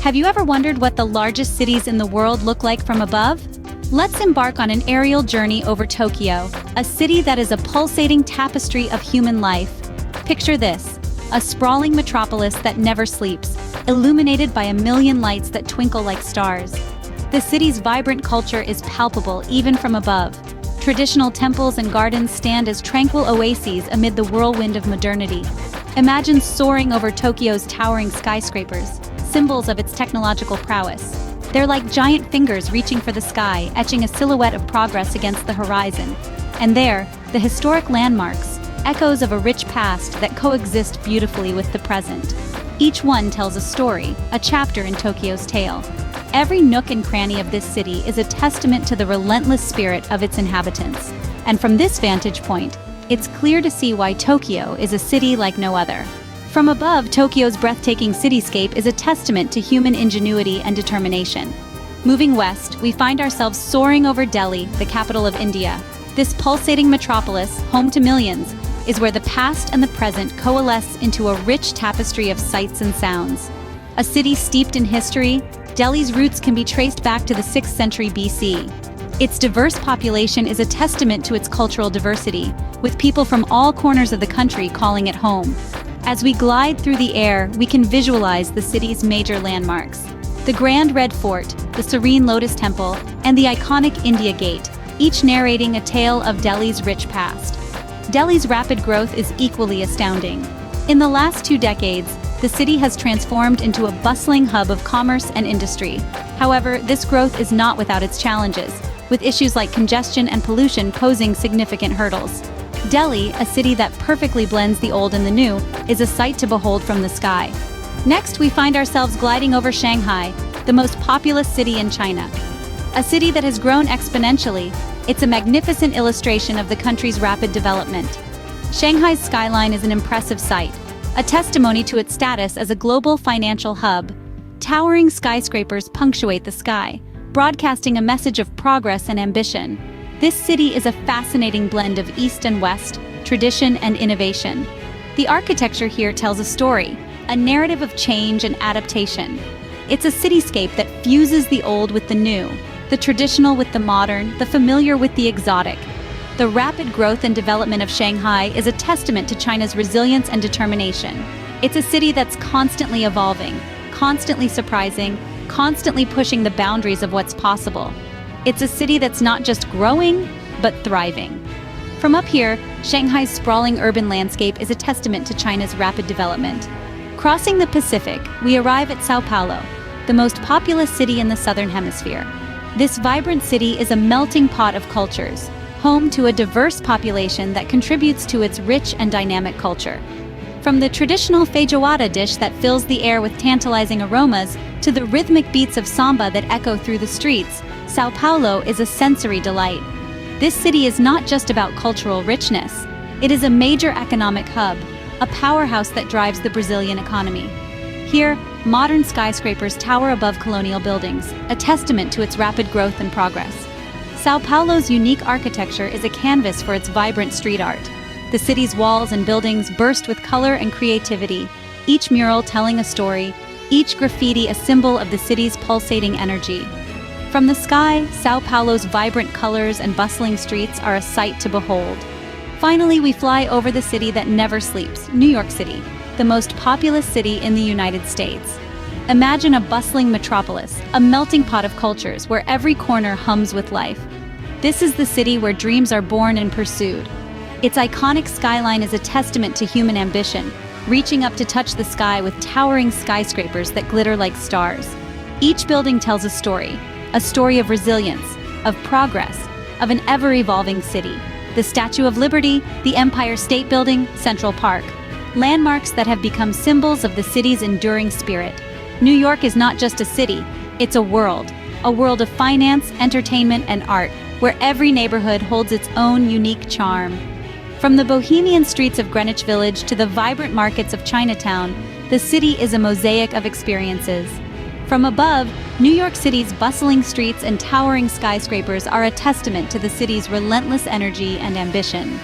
Have you ever wondered what the largest cities in the world look like from above? Let's embark on an aerial journey over Tokyo, a city that is a pulsating tapestry of human life. Picture this, a sprawling metropolis that never sleeps, illuminated by a million lights that twinkle like stars. The city's vibrant culture is palpable even from above. Traditional temples and gardens stand as tranquil oases amid the whirlwind of modernity. Imagine soaring over Tokyo's towering skyscrapers, symbols of its technological prowess. They're like giant fingers reaching for the sky, etching a silhouette of progress against the horizon. And there, the historic landmarks, echoes of a rich past that coexist beautifully with the present. Each one tells a story, a chapter in Tokyo's tale. Every nook and cranny of this city is a testament to the relentless spirit of its inhabitants. And from this vantage point, it's clear to see why Tokyo is a city like no other. From above, Tokyo's breathtaking cityscape is a testament to human ingenuity and determination. Moving west, we find ourselves soaring over Delhi, the capital of India. This pulsating metropolis, home to millions, is where the past and the present coalesce into a rich tapestry of sights and sounds. A city steeped in history, Delhi's roots can be traced back to the 6th century BC. Its diverse population is a testament to its cultural diversity, with people from all corners of the country calling it home. As we glide through the air, we can visualize the city's major landmarks. The Grand Red Fort, the serene Lotus Temple, and the iconic India Gate, each narrating a tale of Delhi's rich past. Delhi's rapid growth is equally astounding. In the last 2 decades, the city has transformed into a bustling hub of commerce and industry. However, this growth is not without its challenges, with issues like congestion and pollution posing significant hurdles. Delhi, a city that perfectly blends the old and the new, is a sight to behold from the sky. Next, we find ourselves gliding over Shanghai, the most populous city in China. A city that has grown exponentially, it's a magnificent illustration of the country's rapid development. Shanghai's skyline is an impressive sight, a testimony to its status as a global financial hub. Towering skyscrapers punctuate the sky, broadcasting a message of progress and ambition. This city is a fascinating blend of East and West, tradition and innovation. The architecture here tells a story, a narrative of change and adaptation. It's a cityscape that fuses the old with the new, the traditional with the modern, the familiar with the exotic. The rapid growth and development of Shanghai is a testament to China's resilience and determination. It's a city that's constantly evolving, constantly surprising, constantly pushing the boundaries of what's possible. It's a city that's not just growing, but thriving. From up here, Shanghai's sprawling urban landscape is a testament to China's rapid development. Crossing the Pacific, we arrive at Sao Paulo, the most populous city in the Southern Hemisphere. This vibrant city is a melting pot of cultures, home to a diverse population that contributes to its rich and dynamic culture. From the traditional feijoada dish that fills the air with tantalizing aromas to the rhythmic beats of samba that echo through the streets, Sao Paulo is a sensory delight. This city is not just about cultural richness. It is a major economic hub, a powerhouse that drives the Brazilian economy. Here, modern skyscrapers tower above colonial buildings, a testament to its rapid growth and progress. Sao Paulo's unique architecture is a canvas for its vibrant street art. The city's walls and buildings burst with color and creativity, each mural telling a story, each graffiti a symbol of the city's pulsating energy. From the sky, Sao Paulo's vibrant colors and bustling streets are a sight to behold. Finally, we fly over the city that never sleeps, New York City, the most populous city in the United States. Imagine a bustling metropolis, a melting pot of cultures where every corner hums with life. This is the city where dreams are born and pursued. Its iconic skyline is a testament to human ambition, reaching up to touch the sky with towering skyscrapers that glitter like stars. Each building tells a story of resilience, of progress, of an ever-evolving city. The Statue of Liberty, the Empire State Building, Central Park, landmarks that have become symbols of the city's enduring spirit. New York is not just a city, it's a world of finance, entertainment, and art, where every neighborhood holds its own unique charm. From the bohemian streets of Greenwich Village to the vibrant markets of Chinatown, the city is a mosaic of experiences. From above, New York City's bustling streets and towering skyscrapers are a testament to the city's relentless energy and ambition.